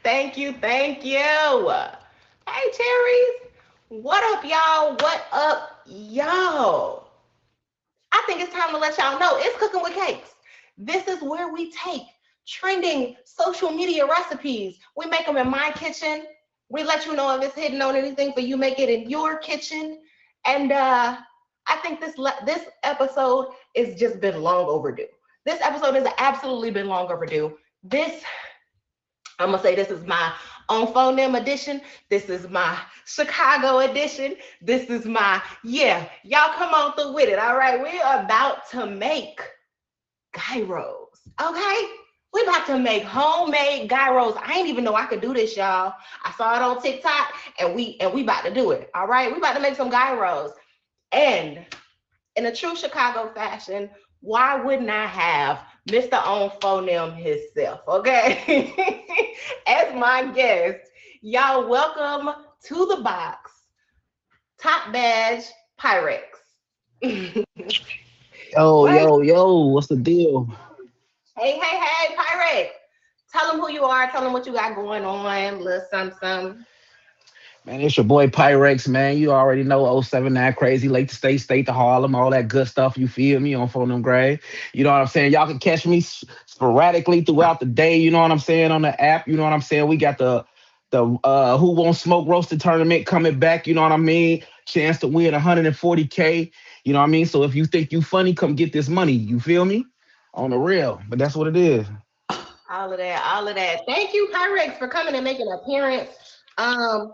Thank you, thank you. Hey, cherries. What up, y'all? What up, y'all? I think it's time to let y'all know it's Cooking with Cakes. This is where we take trending social media recipes. We make them in my kitchen. We let you know if it's hidden on anything for you make it in your kitchen. And I think this episode is just been long overdue. This episode has absolutely been long overdue. This I'm gonna say this is my on phoneme edition. This is my Chicago edition. This is my Y'all come on through with it. All right, we are about to make gyros. Okay, we about to make homemade gyros. I didn't even know I could do this, y'all. I saw it on TikTok, and we about to do it. All right, we about to make some gyros, and in a true Chicago fashion, why wouldn't I have Mr. On Phoneme himself, okay? As my guest, y'all welcome to the box, Top Badge Pyrex. Yo, What? yo, yo, what's the deal? Hey, Pyrex. Tell them who you are. Tell them what you got going on. Little something. Man, it's your boy Pyrex, man. You already know 079 Crazy, Lake to State to Harlem, all that good stuff. You feel me on Phone Them Gray. You know what I'm saying? Y'all can catch me sporadically throughout the day, you know what I'm saying, on the app. You know what I'm saying? We got the Who Won't Smoke Roasted tournament coming back, you know what I mean? Chance to win 140K. You know what I mean? So if you think you funny, come get this money. You feel me? On the real. But that's what it is. All of that, all of that. Thank you, Pyrex, for coming and making an appearance. Um,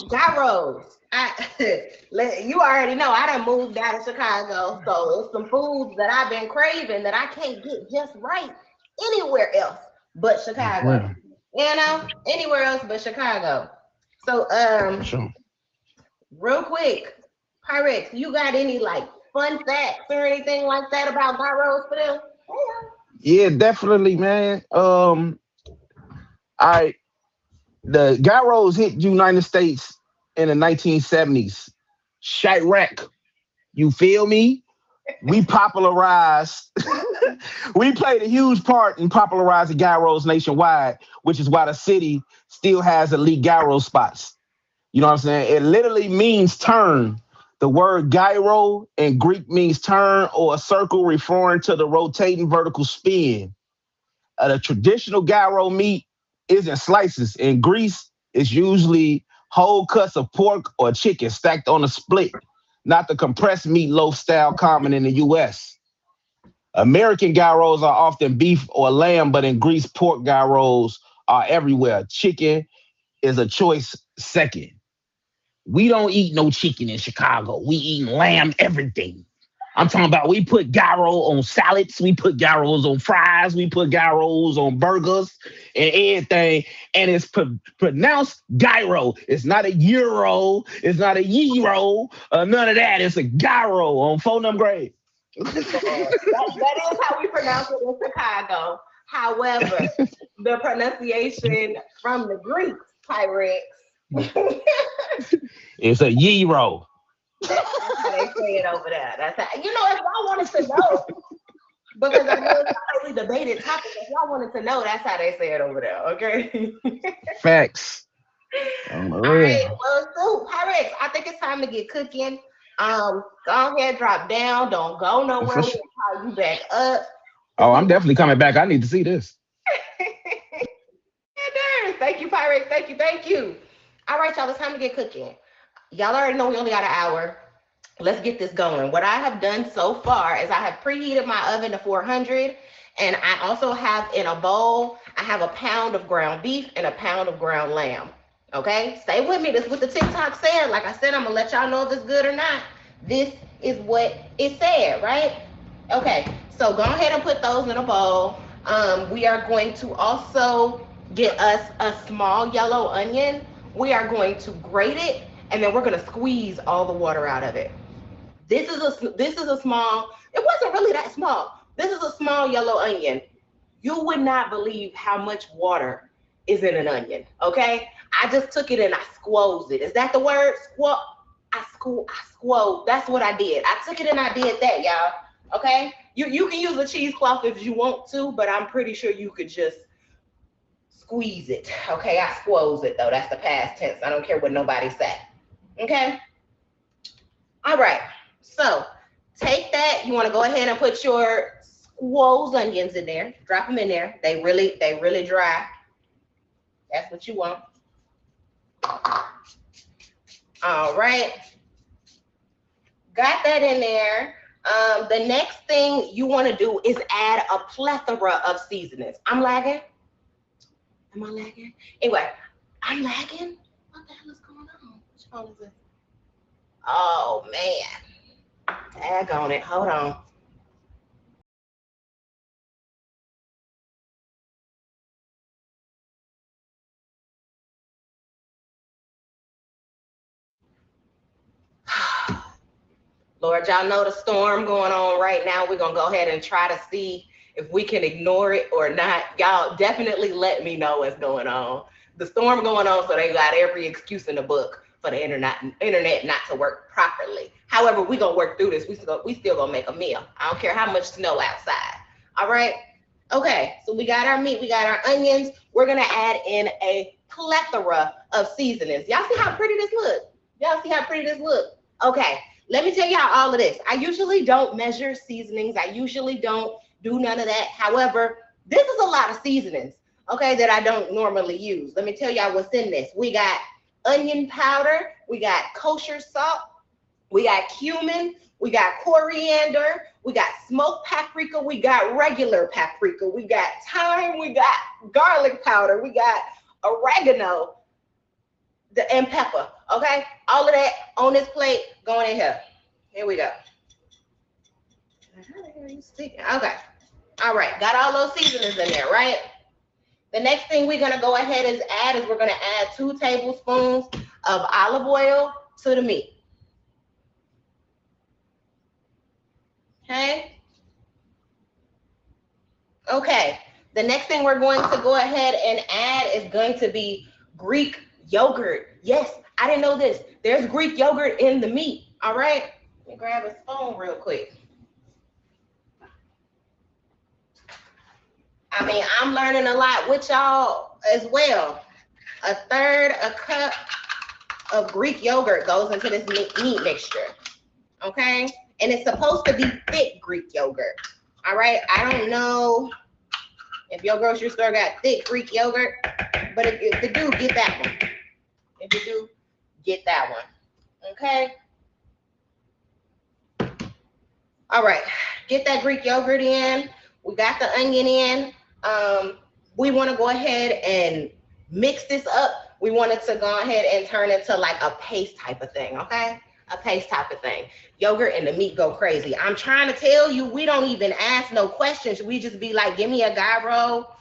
Gyros. You already know I done moved out of Chicago, so it's some foods that I've been craving that I can't get just right anywhere else but Chicago. Well, You know, anywhere else but Chicago. So, for sure. real quick, Pyrex, you got any like fun facts or anything like that about gyros for them? Yeah, definitely, man. I the gyros hit United States in the 1970s. Chirac, you feel me? We popularized, we played a huge part in popularizing gyros nationwide, which is why the city still has elite gyro spots. You know what I'm saying? It literally means turn. The word gyro in Greek means turn or a circle referring to the rotating vertical spin. The traditional gyro meat isn't slices. In Greece, it's usually whole cuts of pork or chicken stacked on a split, not the compressed meatloaf style common in the US. American gyros are often beef or lamb, but in Greece, pork gyros are everywhere. Chicken is a choice second. We don't eat no chicken in Chicago. We eat lamb everything. I'm talking about we put gyro on salads, we put gyros on fries, we put gyros on burgers and everything. And it's pronounced gyro. It's not a euro, it's not a euro, none of that. It's a gyro on phone number grade. That is how we pronounce it in Chicago. However, the pronunciation from the Greeks, Pyrex, It's a euro. that's how they say it over there. That's how, if y'all wanted to know, because I know it's a highly debated topic, if y'all wanted to know, that's how they say it over there, okay? Facts. On the All right, real. well, so Pyrex, I think it's time to get cooking. Go ahead, drop down. Don't go nowhere. For We'll sure. call you back up. Oh, We I'm definitely coming back. I need to see this. Thank you, Pyrex. Thank you, thank you. All right, y'all, it's time to get cooking. Y'all already know we only got an hour. Let's get this going. What I have done so far is I have preheated my oven to 400, and I also have in a bowl, I have a pound of ground beef and a pound of ground lamb. Okay, stay with me. This is what the TikTok said. Like I said, I'm gonna let y'all know if it's good or not. This is what it said, right? Okay, so go ahead and put those in a bowl. We are going to also get us a small yellow onion. We are going to grate it, and then we're gonna squeeze all the water out of it. This is a small. It wasn't really that small. This is a small yellow onion. You would not believe how much water is in an onion. Okay, I just took it and I squoze it. Is that the word? I squoze. That's what I did. I took it and I did that, y'all. Okay, you can use a cheesecloth if you want to, but I'm pretty sure you could just squeeze it. Okay, I squoze it though. That's the past tense. I don't care what nobody say. Okay. All right. So take that. You want to go ahead and put your squoze onions in there. Drop them in there. They really dry. That's what you want. All right. Got that in there. The next thing you want to do is add a plethora of seasonings. I'm lagging. Am I lagging? Anyway, I'm lagging. What the hell is going on? Which phone is this? Oh man. Tag on it. Hold on. Lord, y'all know the storm going on right now. We're going to go ahead and try to see if we can ignore it or not. Y'all definitely let me know what's going on. The storm going on, so they got every excuse in the book for the internet not to work properly. However, we're going to work through this. We still going to make a meal. I don't care how much snow outside. All right? Okay, so we got our meat. We got our onions. We're going to add in a plethora of seasonings. Y'all see how pretty this look? Y'all see how pretty this look? Okay. Let me tell y'all all of this. I usually don't measure seasonings. I usually don't do none of that. However, this is a lot of seasonings, okay, that I don't normally use. Let me tell y'all what's in this. We got onion powder. We got kosher salt. We got cumin. We got coriander. We got smoked paprika. We got regular paprika. We got thyme. We got garlic powder. We got oregano and pepper. Okay, all of that on this plate going in here. Here we go. How the hell are you sticking? Okay, all right, got all those seasonings in there, right? The next thing we're gonna go ahead and add is we're gonna add 2 tablespoons of olive oil to the meat. Okay, the next thing we're going to go ahead and add is going to be Greek yogurt. Yes, I didn't know this. There's Greek yogurt in the meat. All right, let me grab a spoon real quick. I mean, I'm learning a lot with y'all as well. 1/3 a cup of Greek yogurt goes into this meat mixture. Okay, and it's supposed to be thick Greek yogurt. All right, I don't know if your grocery store got thick Greek yogurt, but if you do, get that one. If you do, get that one. Okay. All right, get that Greek yogurt in. We got the onion in. We want to go ahead and mix this up. We want it to go ahead and turn into like a paste type of thing, okay? A paste type of thing. Yogurt and the meat go crazy. I'm trying to tell you, we don't even ask no questions. We just be like, give me a gyro.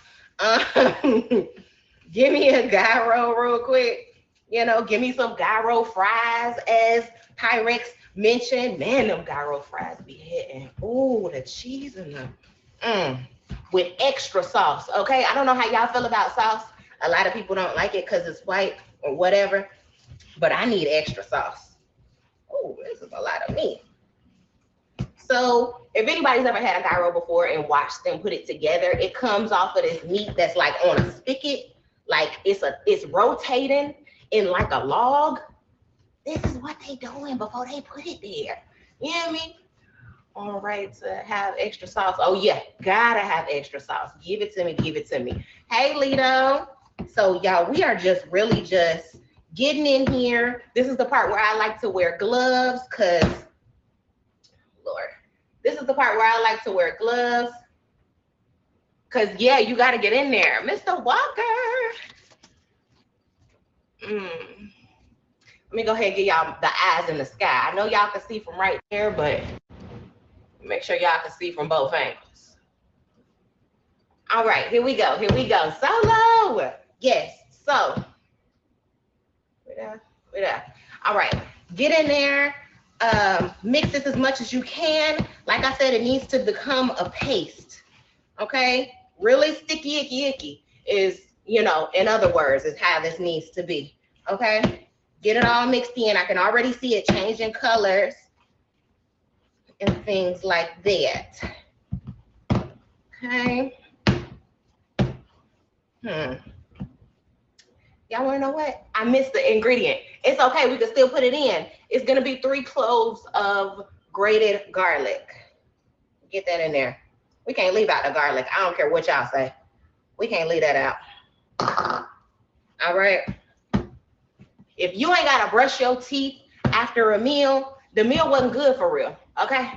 Give me a gyro real quick. You know, give me some gyro fries, as Pyrex mentioned. Man, them gyro fries be hitting. Ooh, the cheese in them. With extra sauce, okay? I don't know how y'all feel about sauce. A lot of people don't like it because it's white or whatever, but I need extra sauce. Oh, this is a lot of meat. So if anybody's ever had a gyro before and watched them put it together, it comes off of this meat that's like on a spigot, like it's rotating in like a log. This is what they doing before they put it there. You know what I mean? All right, to have extra sauce. Oh yeah, gotta have extra sauce. Give it to me, give it to me. Hey, Lito. So y'all, we are just really just getting in here. This is the part where I like to wear gloves, cause Lord, this is the part where I like to wear gloves. Cause yeah, you gotta get in there, Mr. Walker. Let me go ahead and give y'all the eyes in the sky. I know y'all can see from right there, but make sure y'all can see from both angles. All right, here we go. Here we go. Solo. Yes. So, all right. Get in there. Mix this as much as you can. Like I said, it needs to become a paste. Okay. Really sticky, icky is, you know, in other words, is how this needs to be. Okay. Get it all mixed in. I can already see it changing colors and things like that. Okay. Y'all want to know what? I missed the ingredient. It's okay. We can still put it in. It's going to be 3 cloves of grated garlic. Get that in there. We can't leave out the garlic. I don't care what y'all say. We can't leave that out. All right. If you ain't got to brush your teeth after a meal, the meal wasn't good for real. Okay?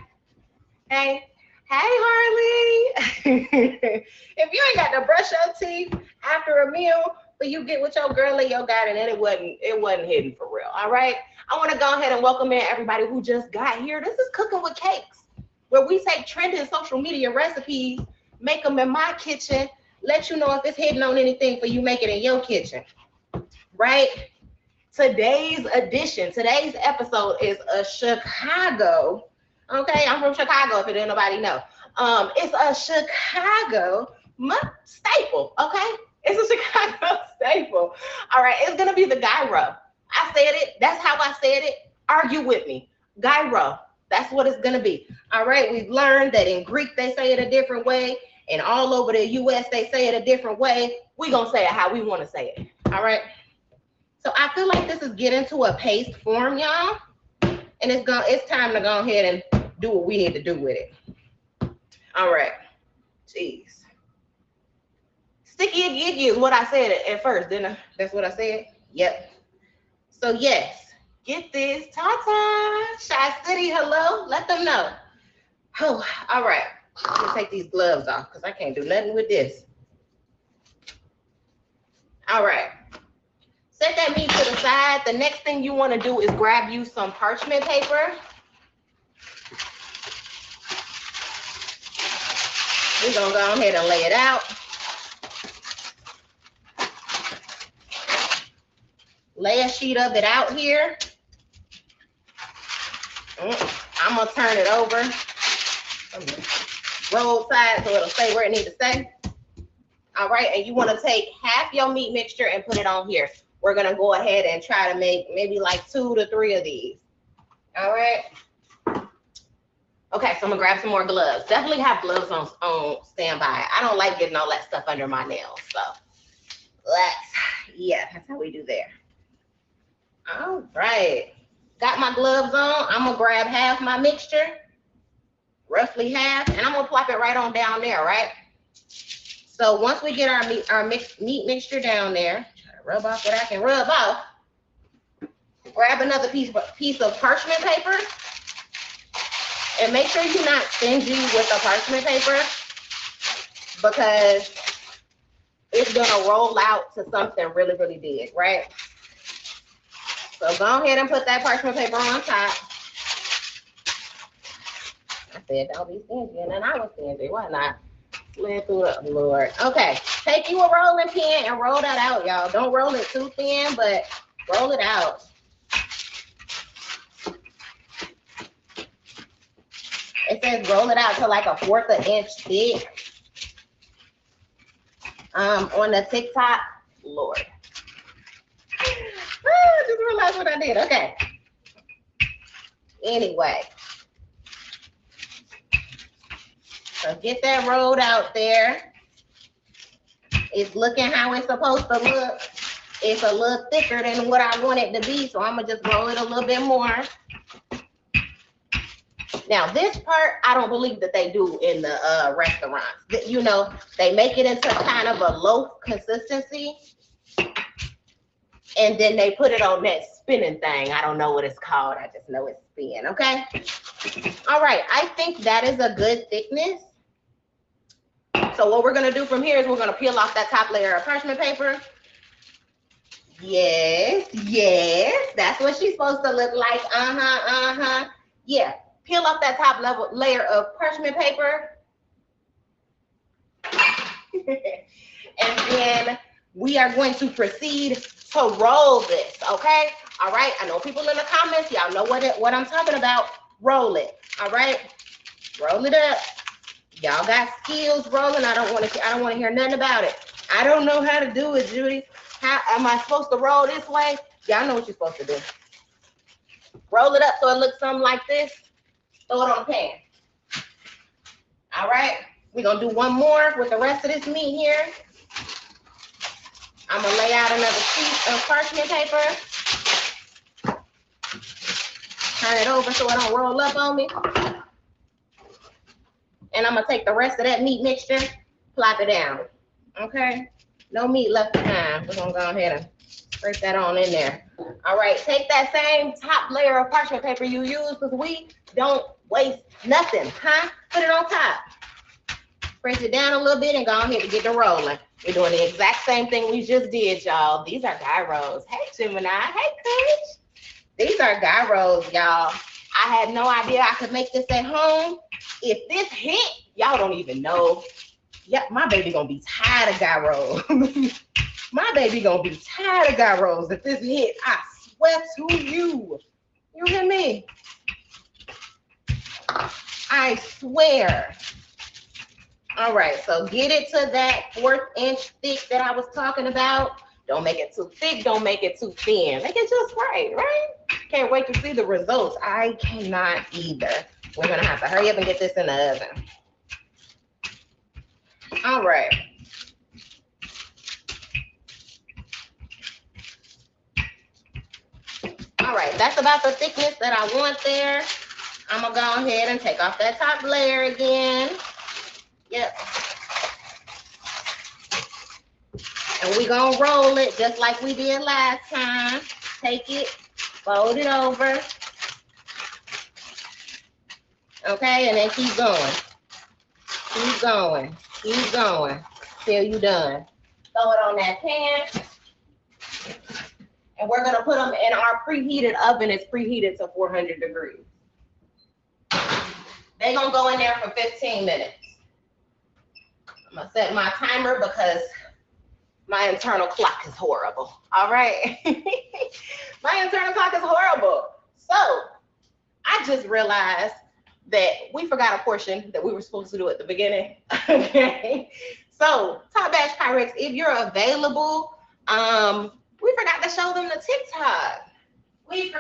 Hey, Harley. If you ain't got to brush your teeth after a meal, but you get with your girl and your guy, and then it wasn't hidden for real. All right. I want to go ahead and welcome in everybody who just got here. This is Cooking with Cakes, where we take trending social media recipes, make them in my kitchen, let you know if it's hidden on anything for you make it in your kitchen. Right? Today's episode is a Chicago. Okay, I'm from Chicago. If it didn't nobody know, it's a Chicago staple. Okay, it's a Chicago staple. All right, it's gonna be the gyro. I said it. That's how I said it. Argue with me. Gyro. That's what it's gonna be. All right. We've learned that in Greek they say it a different way, and all over the U.S. they say it a different way. We gonna say it how we want to say it. All right. So I feel like this is getting to a paste form, y'all, and it's time to go ahead and do what we need to do with it. All right. Jeez. Sticky icky is what I said at first, didn't I? That's what I said? Yep. So yes, get this. Ta-ta. Shy City, hello. Let them know. Oh, all right. I'm gonna take these gloves off because I can't do nothing with this. All right. Set that meat to the side. The next thing you want to do is grab you some parchment paper. We're going to go ahead and lay it out. Lay a sheet of it out here. I'm going to turn it over. Roll side so it'll stay where it needs to stay. All right, and you want to take half your meat mixture and put it on here. We're going to go ahead and try to make maybe like 2 to 3 of these. All right. Okay, so I'm going to grab some more gloves. Definitely have gloves on standby. I don't like getting all that stuff under my nails. So that's how we do there. All right. Got my gloves on. I'm going to grab half my mixture, roughly half, and I'm going to plop it right on down there, right? So once we get our meat mixture down there, try to rub off what I can rub off, grab another piece of parchment paper, and make sure you're not stingy with the parchment paper because it's gonna roll out to something really, really big, right? So go ahead and put that parchment paper on top. I said don't be stingy, and then I was stingy. Why not? Slid through it, Lord. Okay, take you a rolling pin and roll that out, y'all. Don't roll it too thin, but roll it out. It says roll it out to like a 1/4 of an inch thick. On the TikTok, Lord. I just realized what I did. Okay. Anyway. So get that rolled out there. It's looking how it's supposed to look. It's a little thicker than what I want it to be, so I'm gonna just roll it a little bit more. Now this part, I don't believe that they do in the restaurants. You know, they make it into kind of a loaf consistency, and then they put it on that spinning thing. I don't know what it's called. I just know it's spin, okay? All right, I think that is a good thickness. So what we're gonna do from here is we're gonna peel off that top layer of parchment paper. Yes, that's what she's supposed to look like. Yeah, peel off that top layer of parchment paper. And then we are going to proceed to roll this, okay? All right, I know people in the comments, y'all know what I'm talking about. Roll it, all right? Roll it up. Y'all got skills rolling. I don't want to hear nothing about it. I don't know how to do it, Judy. How am I supposed to roll this way? Y'all know what you're supposed to do. Roll it up so it looks something like this. Throw it on the pan. All right. We're going to do one more with the rest of this meat here. I'm gonna lay out another sheet of parchment paper. Turn it over so it don't roll up on me. And I'm gonna take the rest of that meat mixture, plop it down. Okay? No meat left behind. We're gonna go ahead and scrape that on in there. All right, take that same top layer of parchment paper you use, because we don't waste nothing, huh? Put it on top. Press it down a little bit and go ahead and get it rolling. We're doing the exact same thing we just did, y'all. These are gyros. Hey, Gemini. Hey, Coach. These are gyros, y'all. I had no idea I could make this at home. If this hit, y'all don't even know. Yeah, my baby gonna be tired of gyros. My baby gonna be tired of gyros if this hit. I swear to you. You hear me? I swear. All right, so get it to that 1/4 inch thick that I was talking about. Don't make it too thick, don't make it too thin. Make it just right, right? Can't wait to see the results. I cannot either. We're gonna have to hurry up and get this in the oven. All right. All right, that's about the thickness that I want there. I'm gonna go ahead and take off that top layer again. Yep. And we're gonna roll it just like we did last time. Take it, fold it over. Okay, and then keep going. Keep going. Keep going till you're done. Throw it on that pan. And we're gonna put them in our preheated oven. It's preheated to 400 degrees. They're gonna go in there for 15 minutes. I'm gonna set my timer because my internal clock is horrible. All right. My internal clock is horrible. So I just realized that we forgot a portion that we were supposed to do at the beginning. Okay. So Top Batch Pyrex, if you're available, we forgot to show them the TikTok. I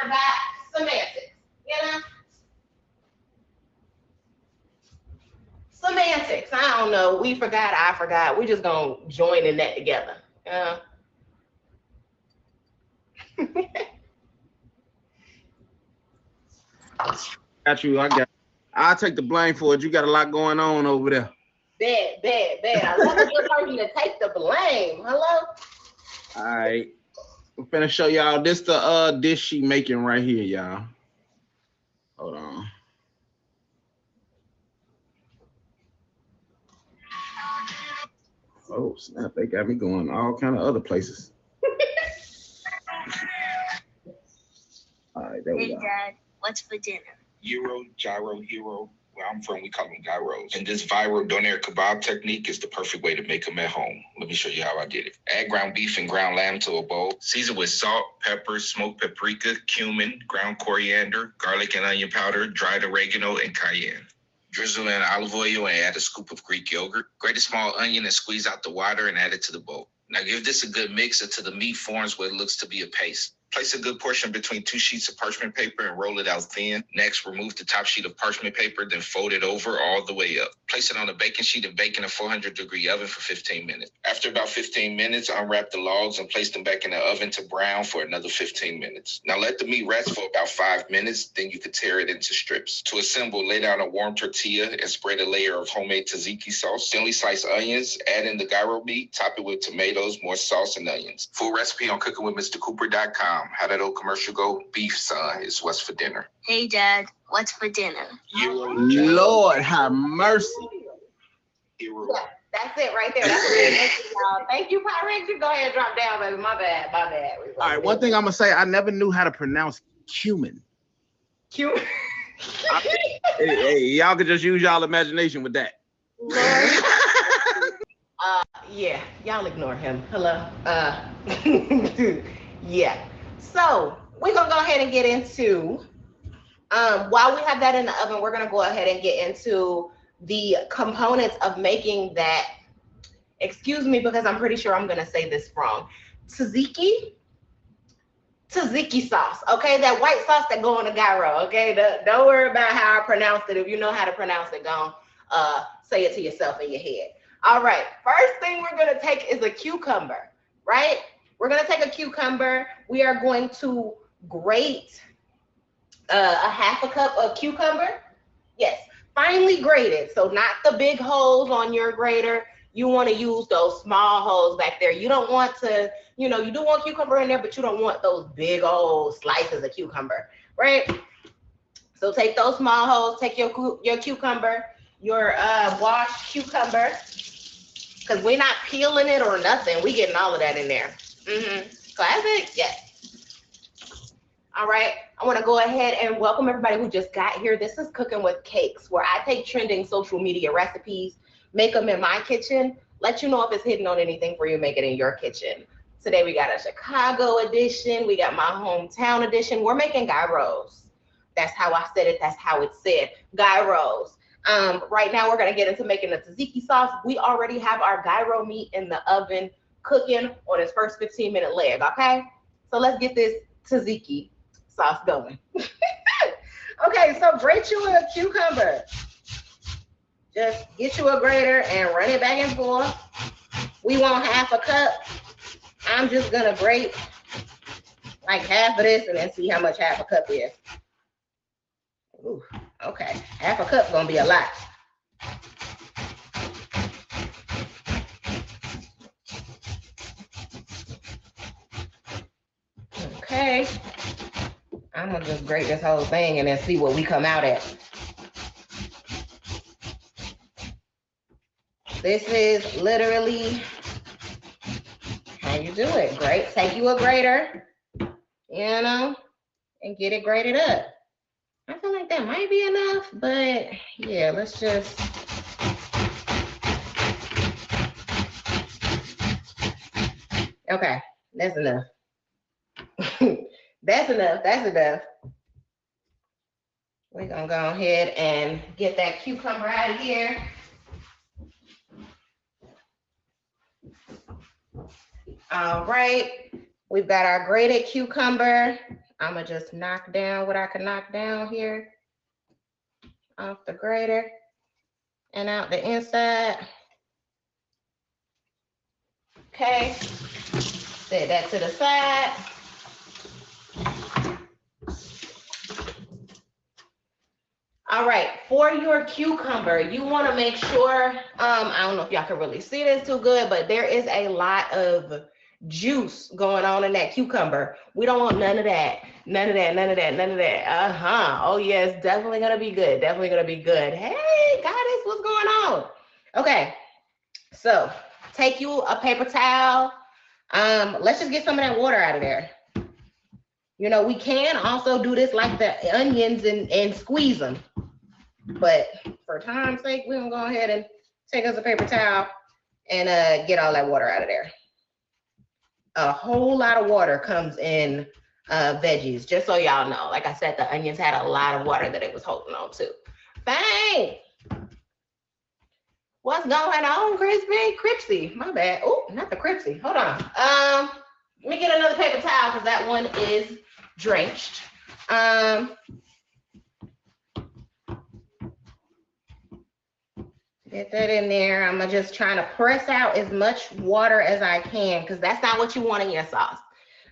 forgot semantics, you know? Semantics, I don't know. We forgot, I forgot. We're just gonna join in that together. Got you. I'll take the blame for it. You got a lot going on over there. Bad. I love a good person to take the blame. Hello? All right. I'm finna show y'all this the dish she making right here, y'all. Hold on. Oh snap! They got me going all kind of other places. All right, there we go. Hey Dad, what's for dinner? Gyro, gyro, hero. Where I'm from, we call them gyros. And this viral donair kebab technique is the perfect way to make them at home. Let me show you how I did it. Add ground beef and ground lamb to a bowl. Season with salt, pepper, smoked paprika, cumin, ground coriander, garlic and onion powder, dried oregano, and cayenne. Drizzle in olive oil and add a scoop of Greek yogurt. Grate a small onion and squeeze out the water and add it to the bowl. Now give this a good mix until the meat forms what looks to be a paste. Place a good portion between 2 sheets of parchment paper and roll it out thin. Next, remove the top sheet of parchment paper, then fold it over all the way up. Place it on a baking sheet and bake in a 400-degree oven for 15 minutes. After about 15 minutes, unwrap the logs and place them back in the oven to brown for another 15 minutes. Now let the meat rest for about 5 minutes, then you can tear it into strips. To assemble, lay down a warm tortilla and spread a layer of homemade tzatziki sauce. Thinly slice onions, add in the gyro meat, top it with tomatoes, more sauce, and onions. Full recipe on cookingwithmrcooper.com. How that old commercial go? Beef, son, is what's for dinner. Hey Dad, what's for dinner? Lord have mercy. Hero. Yeah, that's it right there. That's it, y'all. Thank you, Pyrex. You go ahead and drop down, baby. My bad. All right, one thing I'm gonna say, I never knew how to pronounce cumin. Cute. Hey, y'all could just use y'all imagination with that. Yeah, y'all ignore him. Hello. Yeah. So we're gonna go ahead and get into while we have that in the oven, we're gonna go ahead and get into the components of making that. Excuse me, because I'm pretty sure I'm gonna say this wrong. Tzatziki sauce. Okay, that white sauce that go on the gyro. Okay, don't worry about how I pronounced it. If you know how to pronounce it, go say it to yourself in your head. All right, first thing we're gonna take is a cucumber. right? We're gonna take a cucumber. We are going to grate a half a cup of cucumber. Yes, finely grated. So not the big holes on your grater. You want to use those small holes back there. You don't want to, you do want cucumber in there, but you don't want those big old slices of cucumber, right? So take those small holes, take your cucumber, your washed cucumber, because we're not peeling it or nothing. We getting all of that in there. Classic, yes. All right, I want to go ahead and welcome everybody who just got here. This is Cooking with Cakes, where I take trending social media recipes, make them in my kitchen, let you know if it's hidden on anything for you, make it in your kitchen. Today we got a Chicago edition, we got my hometown edition. We're making gyros. That's how I said it, that's how it's said, gyros. Right now we're gonna get into making the tzatziki sauce. We already have our gyro meat in the oven cooking on its first 15-minute leg, okay? So let's get this tzatziki sauce going. Okay, so grate you a cucumber. Just get you a grater and run it back and forth. We want half a cup. I'm just gonna grate like half of this and then see how much half a cup is. Ooh, okay, half a cup's gonna be a lot. Okay. I'm gonna just grate this whole thing and then see what we come out at. This is literally how you do it. Great. Take you a grater, and get it grated up. I feel like that might be enough, but yeah, let's just. Okay, that's enough. That's enough. That's enough. We're gonna go ahead and get that cucumber out of here. All right, we've got our grated cucumber. I'm gonna just knock down what I can knock down here off the grater and out the inside. Okay, set that to the side. All right, for your cucumber, you want to make sure, I don't know if y'all can really see this too good, but there is a lot of juice going on in that cucumber. We don't want none of that, none of that, none of that, none of that. Oh yeah, it's definitely gonna be good, definitely gonna be good. Hey, goddess, what's going on? Okay, so take you a paper towel. Let's just get some of that water out of there. We can also do this like the onions and squeeze them. But for time's sake, we're gonna go ahead and take us a paper towel and get all that water out of there. A whole lot of water comes in veggies, just so y'all know. Like I said, the onions had a lot of water that it was holding on to. Bang! What's going on, Cripsy? My bad. Oh, not the Cripsy. Hold on. Let me get another paper towel because that one is drenched. Get that in there. I'm just trying to press out as much water as I can because that's not what you want in your sauce.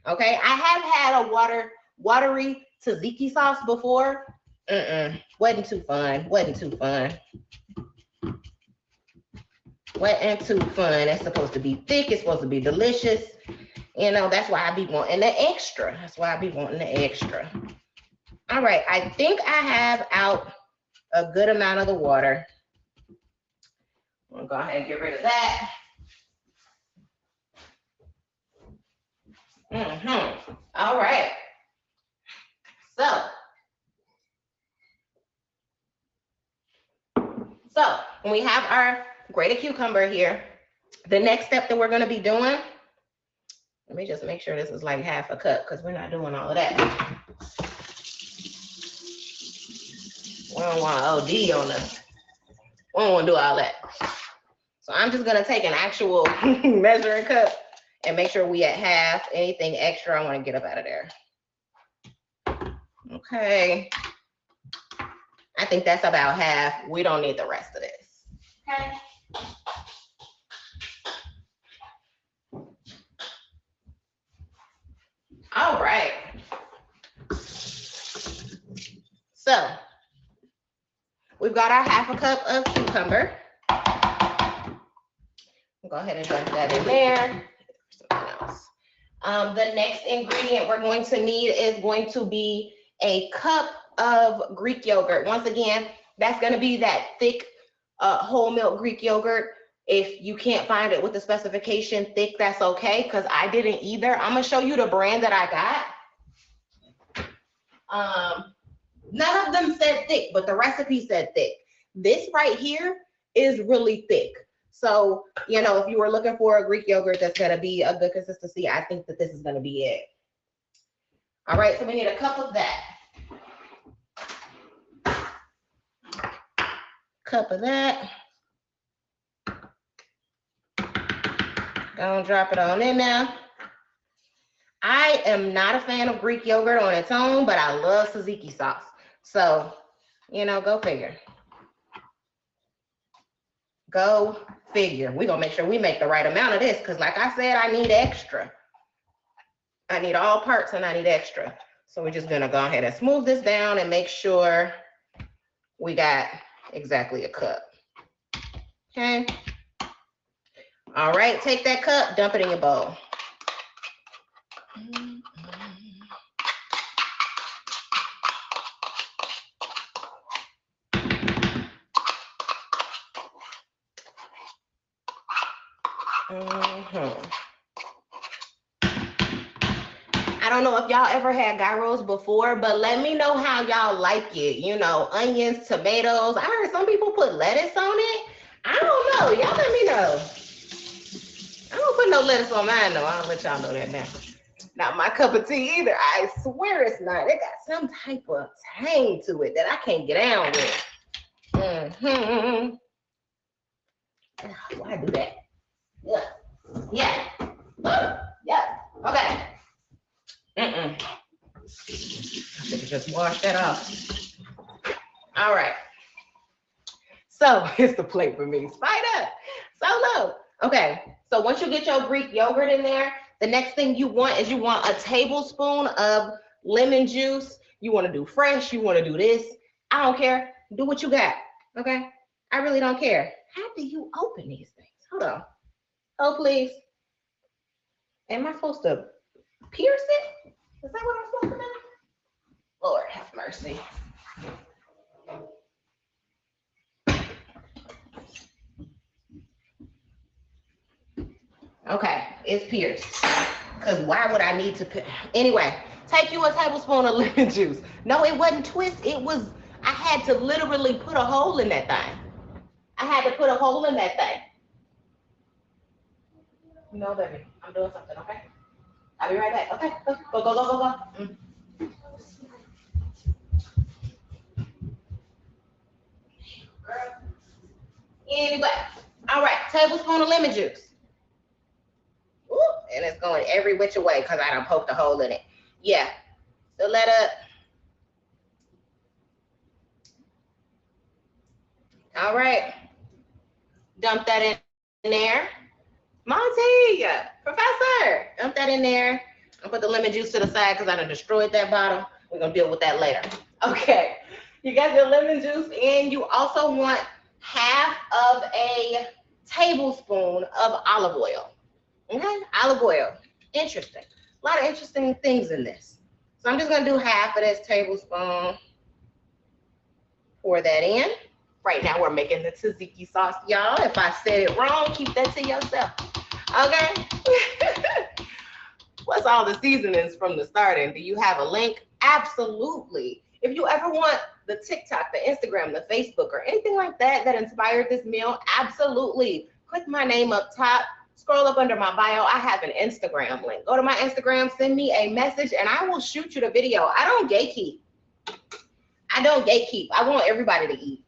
Okay, I have had a watery tzatziki sauce before. Wasn't too fun. Wasn't too fun. It's supposed to be thick. It's supposed to be delicious. That's why I be wanting the extra. All right, I think I have out a good amount of the water. I'm gonna go ahead and get rid of that. All right. So when we have our grated cucumber here, the next step that we're gonna be doing, let me just make sure this is like half a cup because we're not doing all of that. We don't want to OD on this. We don't want to do all that. So I'm just gonna take an actual measuring cup and make sure we at half. Anything extra, I want to get up out of there. Okay. I think that's about half. We don't need the rest of this. Okay. So we've got our half a cup of cucumber. Go ahead and dump that in there. Something else. The next ingredient we're going to need is going to be a cup of Greek yogurt. Once again, that's going to be that thick whole milk Greek yogurt. If you can't find it with the specification thick, that's okay, because I didn't either. I'm going to show you the brand that I got. None of them said thick, but the recipe said thick. This right here is really thick. So, you know, if you were looking for a Greek yogurt that's going to be a good consistency, I think that this is going to be it. All right, so we need a cup of that. Cup of that. Gonna drop it on in now. I am not a fan of Greek yogurt on its own, but I love tzatziki sauce. So, you know, go figure. Go figure. We're gonna make sure we make the right amount of this, because like I said, I need extra. I need all parts and I need extra. So we're just gonna go ahead and smooth this down and make sure we got exactly a cup. Okay. All right, take that cup, dump it in your bowl. I don't know if y'all ever had gyros before, but let me know how y'all like it. You know, onions, tomatoes. I heard some people put lettuce on it. I don't know. Y'all let me know. I don't put no lettuce on mine, though. I'll let y'all know that now. Not my cup of tea either. I swear it's not. It got some type of tang to it that I can't get down with. Why do that? Yeah. Yeah. Okay. I think I just wash that off. All right. So it's the plate for me. Spider. Solo. Okay. So once you get your Greek yogurt in there, the next thing you want is you want a tablespoon of lemon juice. You want to do fresh. You want to do this. I don't care. Do what you got. Okay. I really don't care. How do you open these things? Hold on. Oh, please. Am I supposed to pierce it? Is that what I'm supposed to do? Lord have mercy. Okay, it's pierced. Because why would I need to anyway, take you a tablespoon of lemon juice. No, it wasn't twist. It was, I had to literally put a hole in that thing. I had to put a hole in that thing. No, baby, I'm doing something, okay? I'll be right back. Okay, go. Anyway, all right, tablespoon of lemon juice. Ooh, and it's going every which way because I done poked a hole in it. Yeah, fill that up. All right, dump that in there. Monty, Professor, dump that in there. I'll put the lemon juice to the side because I done destroyed that bottle. We're gonna deal with that later. Okay, you got your lemon juice, and you also want half of a tablespoon of olive oil. Okay, olive oil. Interesting. A lot of interesting things in this. So I'm just gonna do half of this tablespoon. Pour that in. Right now we're making the tzatziki sauce, y'all. If I said it wrong, keep that to yourself. Okay. What's all the seasonings from the starting? Do you have a link? Absolutely. If you ever want the TikTok, the Instagram, the Facebook, or anything like that that inspired this meal, absolutely. Click my name up top. Scroll up under my bio. I have an Instagram link. Go to my Instagram, send me a message, and I will shoot you the video. I don't gatekeep. I want everybody to eat.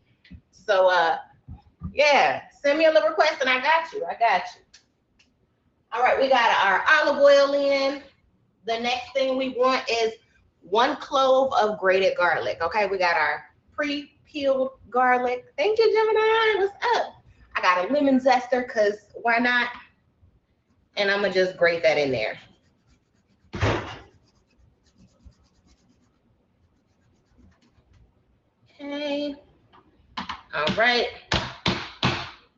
So, yeah, send me a little request, and I got you. All right, we got our olive oil in. The next thing we want is 1 clove of grated garlic. Okay, we got our pre-peeled garlic. Thank you, Gemini. What's up? I got a lemon zester, because why not? And I'm going to just grate that in there. All right.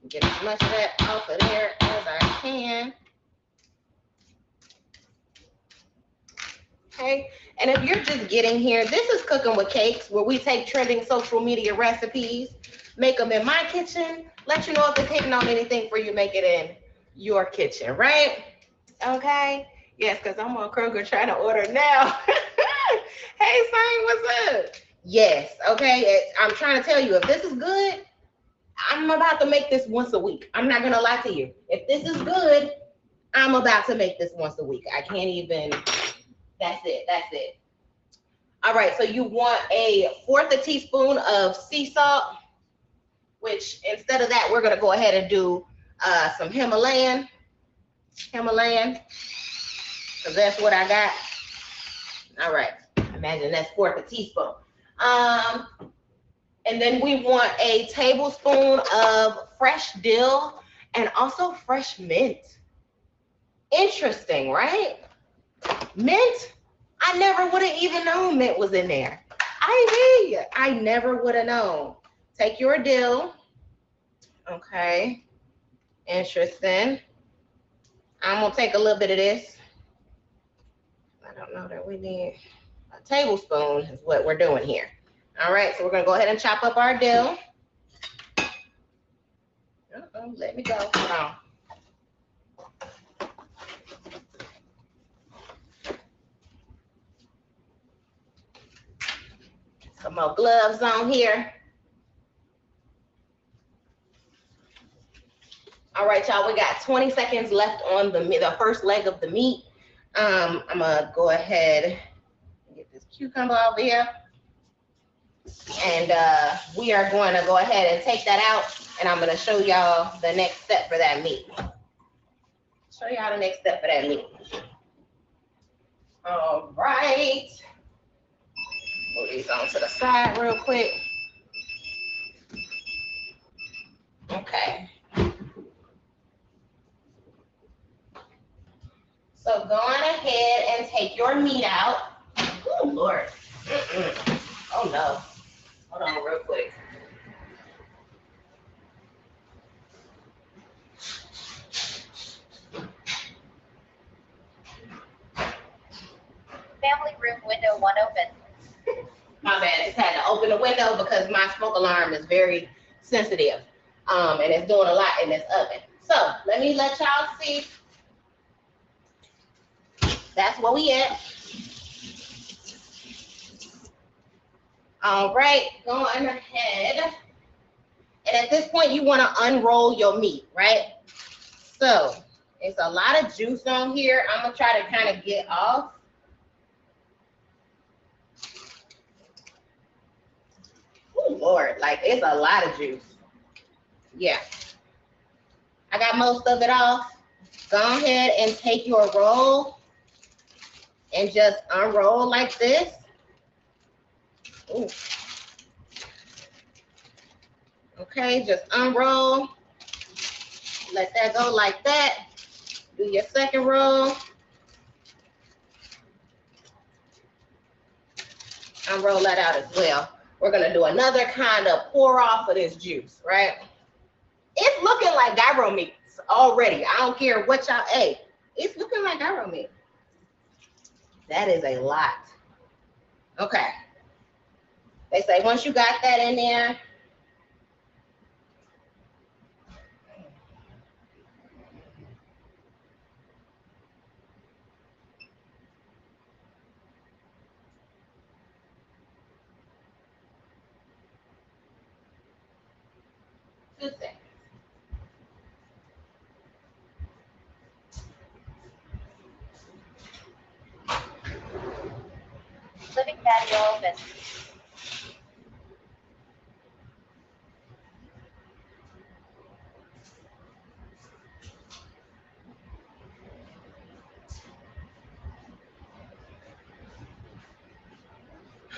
Get as much of that off of there as I can. Okay. And if you're just getting here, this is Cooking with Cakes, where we take trending social media recipes, make them in my kitchen, let you know if it's hitting on anything for you, make it in your kitchen, right? Okay. Yes, because I'm on Kroger trying to order now. Hey, Saint, what's up? Yes. Okay. I'm trying to tell you, if this is good, I'm about to make this once a week. I'm not going to lie to you. If this is good, I'm about to make this once a week. I can't even. That's it. That's it. All right. So you want a fourth a teaspoon of sea salt, which instead of that, we're going to go ahead and do some Himalayan, because that's what I got. All right. Imagine that's fourth a teaspoon. And then we want a tablespoon of fresh dill and also fresh mint. Interesting, right? Mint? I never would have even known mint was in there. I never would have known. Take your dill. Okay. Interesting. I'm going to take a little bit of this. I don't know that we need a tablespoon is what we're doing here. All right, so we're going to go ahead and chop up our dill. Let me go. Hold on. Some more gloves on here. All right, y'all, we got 20 seconds left on the first leg of the meat. I'm going to go ahead and get this cucumber over here. And we are going to go ahead and take that out, and I'm going to show y'all the next step for that meat. Show y'all the next step for that meat. All right. Move these on to the side real quick. Okay. So go on ahead and take your meat out. Oh, Lord. Oh, no. Hold on real quick. Family room window one open. My bad. Just had to open the window because my smoke alarm is very sensitive. And it's doing a lot in this oven. So let me let y'all see. That's where we at. All right, go on ahead. And at this point, you want to unroll your meat, right? So it's a lot of juice on here. I'm going to try to kind of get off. Oh, Lord, like it's a lot of juice. Yeah. I got most of it off. Go ahead and take your roll and just unroll like this. Ooh. Okay, just unroll. Let that go like that. Do your second roll. Unroll that out as well. We're gonna do another kind of pour off of this juice, right? It's looking like gyro meat already. I don't care what y'all ate. It's looking like gyro meat. That is a lot. Okay. They say once you got that in there, good thing. Living patio open.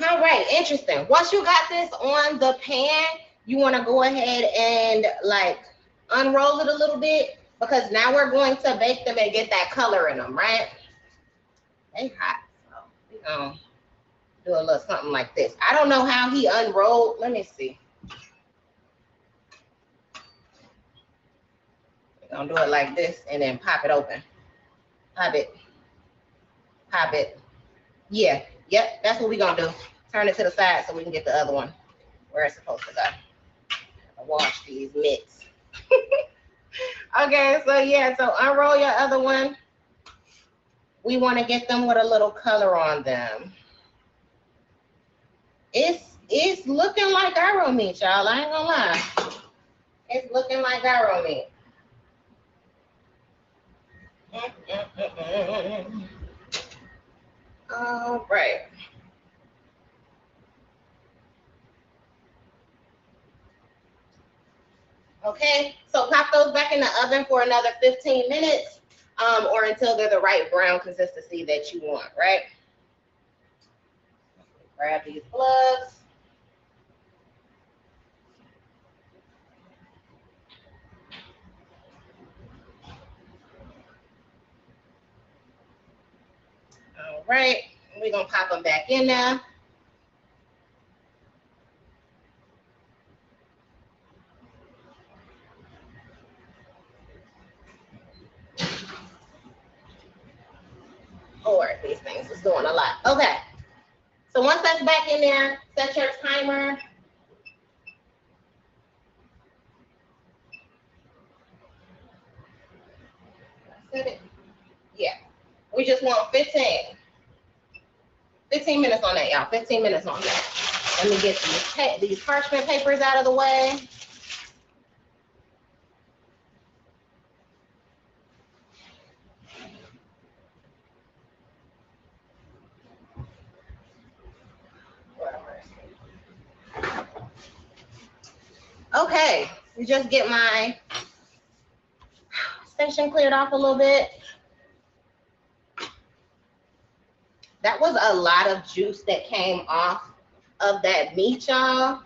All right, interesting. Once you got this on the pan, you want to go ahead and like unroll it a little bit because now we're going to bake them and get that color in them, right? They hot, so we're gonna do a little something like this. I don't know how he unrolled. Let me see. Gonna do it like this and then pop it open. Pop it. Pop it. Yeah. Yep. That's what we're gonna do. Turn it to the side so we can get the other one where it's supposed to go. I'll wash these mitts. Okay, so yeah, so unroll your other one. We want to get them with a little color on them. It's looking like gyro meat, y'all. I ain't gonna lie. It's looking like gyro meat. All right. Okay, so pop those back in the oven for another 15 minutes, or until they're the right brown consistency that you want, right? Grab these gloves. All right, we're gonna pop them back in there. Lord, these things is doing a lot. Okay, so once that's back in there, set your timer. Set it. Yeah, we just want 15 minutes on that, y'all. 15 minutes on that. Let me get these parchment papers out of the way. Okay, just get my station cleared off a little bit. That was a lot of juice that came off of that meat, y'all,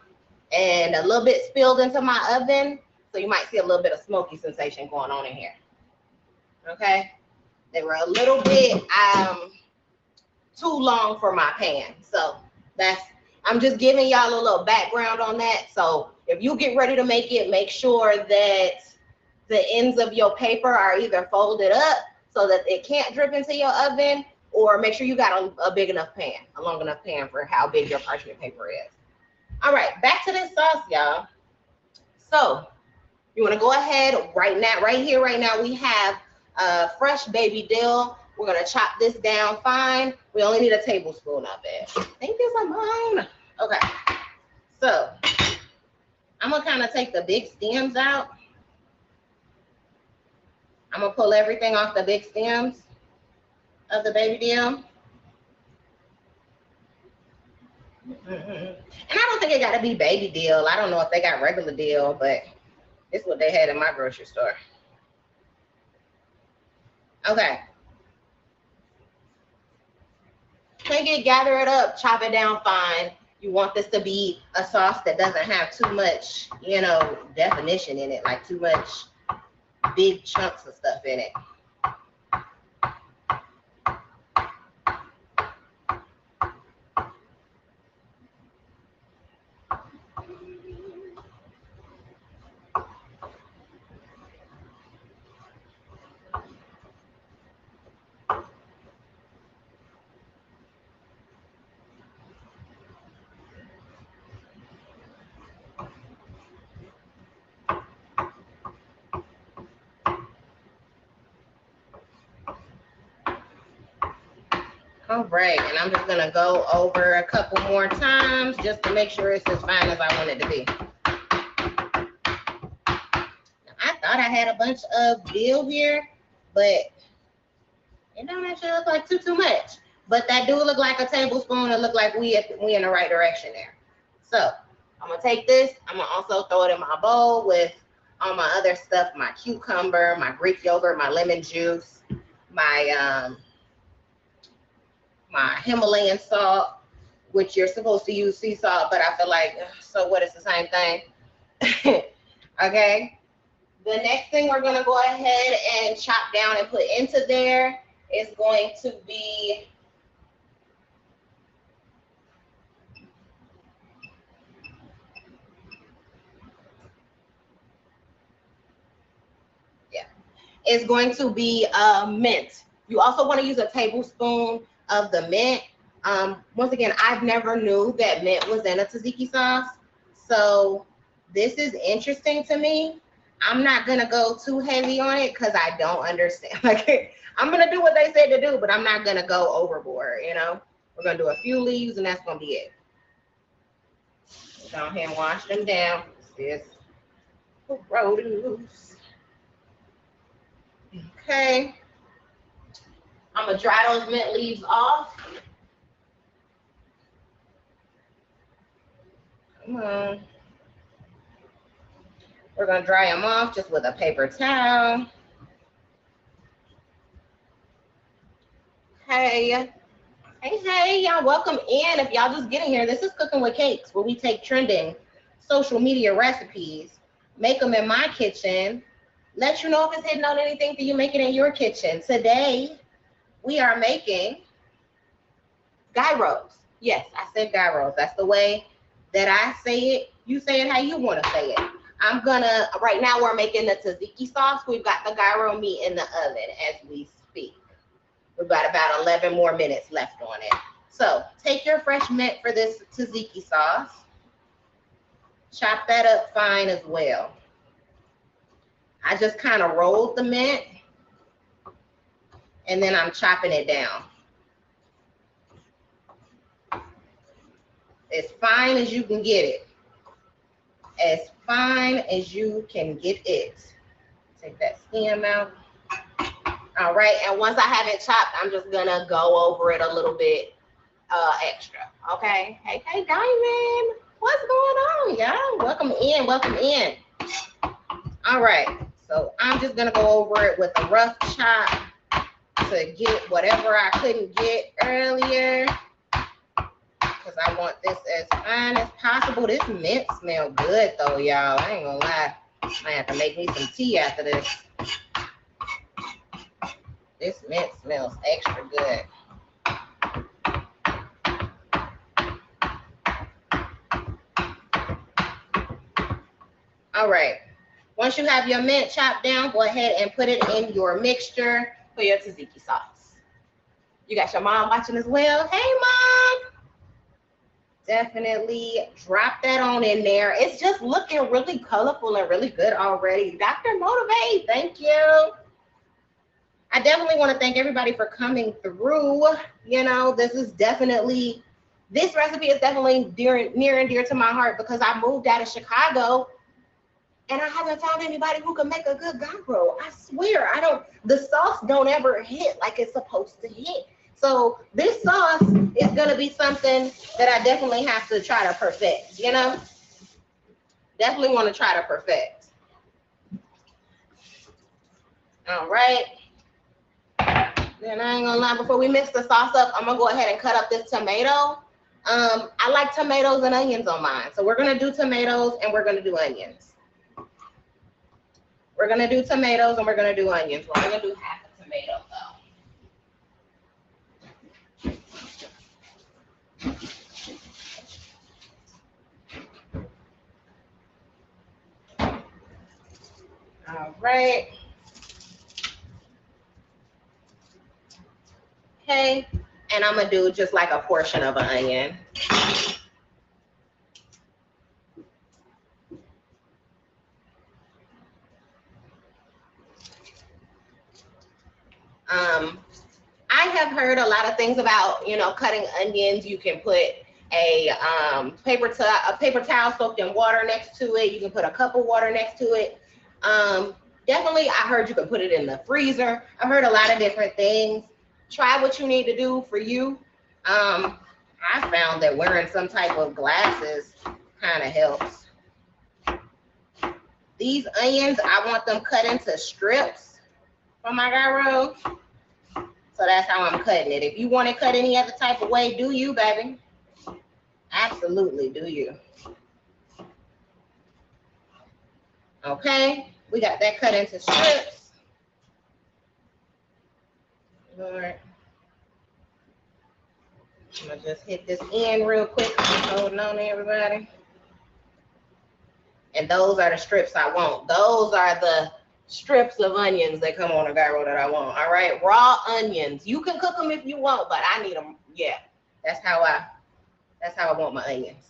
and a little bit spilled into my oven. So you might see a little bit of smoky sensation going on in here. Okay, they were a little bit too long for my pan. So I'm just giving y'all a little background on that. So if you get ready to make it, make sure that the ends of your paper are either folded up so that it can't drip into your oven, or make sure you got a big enough pan, a long enough pan for how big your parchment paper is. All right, back to this sauce, y'all. So you want to go ahead right now, right here, right now, we have fresh baby dill. We're gonna chop this down fine. We only need a tablespoon of it. Thank you, Simone. Okay, so I'm gonna kind of take the big stems out. I'm gonna pull everything off the big stems of the baby dill. And I don't think it gotta be baby dill. I don't know if they got regular dill, but it's what they had in my grocery store. Okay. Take it, gather it up, chop it down fine. You want this to be a sauce that doesn't have too much, definition in it, like too much big chunks of stuff in it. All right, and I'm just gonna go over a couple more times just to make sure it's as fine as I want it to be. Now, I thought I had a bunch of dill here, but it don't actually look like too much. But that do look like a tablespoon. It look like we in the right direction there. So I'm gonna take this. I'm gonna also throw it in my bowl with all my other stuff: my cucumber, my Greek yogurt, my lemon juice, my Himalayan salt, which you're supposed to use sea salt, but I feel like, so what, it's the same thing. Okay. The next thing we're gonna go ahead and chop down and put into there is going to be is going to be mint. You also want to use a tablespoon of the mint. Once again, I've never knew that mint was in a tzatziki sauce. So this is interesting to me. I'm not going to go too heavy on it because I don't understand. Like, I'm going to do what they said to do, but I'm not going to go overboard, you know. We're going to do a few leaves, and that's going to be it. Go ahead and wash them down. This produce. Okay. I'm going to dry those mint leaves off. Come on. We're going to dry them off just with a paper towel. Hey, hey, y'all, welcome in. If y'all just getting here, this is Cooking with Cakes, where we take trending social media recipes, make them in my kitchen, let you know if it's hitting on anything for you, make it in your kitchen. Today, we are making gyros. Yes, I said gyros. That's the way that I say it. You say it how you want to say it. Right now we're making the tzatziki sauce. We've got the gyro meat in the oven as we speak. We've got about 11 more minutes left on it. So take your fresh mint for this tzatziki sauce. Chop that up fine as well. I just kind of rolled the mint and then I'm chopping it down. As fine as you can get it. As fine as you can get it. Take that skin out. All right, and once I have it chopped, I'm just gonna go over it a little bit extra. Okay. Hey, Diamond, what's going on, y'all? Welcome in, welcome in. All right, so I'm just gonna go over it with a rough chop to get whatever I couldn't get earlier, because I want this as fine as possible. This mint smells good though, y'all. I ain't gonna lie. I might have to make me some tea after this. This mint smells extra good. All right. Once you have your mint chopped down, go ahead and put it in your mixture for your tzatziki sauce. You got your mom watching as well. Hey, Mom. Definitely drop that on in there. It's just looking really colorful and really good already. Dr. Motivate, thank you. I definitely want to thank everybody for coming through. You know, this recipe is definitely near and dear to my heart because I moved out of Chicago and I haven't found anybody who can make a good gyro. I swear, the sauce don't ever hit like it's supposed to hit. So this sauce is going to be something that I definitely have to try to perfect, you know? Definitely want to try to perfect. All right. Then I ain't gonna lie, before we mix the sauce up, I'm gonna go ahead and cut up this tomato. I like tomatoes and onions on mine. So we're gonna do tomatoes and we're gonna do onions. We're gonna do tomatoes and we're gonna do onions. We're gonna do half a tomato though. All right. Okay, and I'm gonna do just like a portion of an onion. I have heard a lot of things about, you know, cutting onions. You can put a paper towel soaked in water next to it. You can put a cup of water next to it. Definitely, I heard you can put it in the freezer. I heard a lot of different things. Try what you need to do for you. I found that wearing some type of glasses kind of helps. These onions, I want them cut into strips for my gyros. So that's how I'm cutting it. If you want to cut any other type of way, do you, baby? Absolutely, do you. Okay, we got that cut into strips. All right. I'm gonna just hit this in real quick. I'm holding on to everybody. And those are the strips I want. Those are the strips of onions that come on a gyro that I want. All right, raw onions. You can cook them if you want, but I need them. Yeah, that's how I want my onions.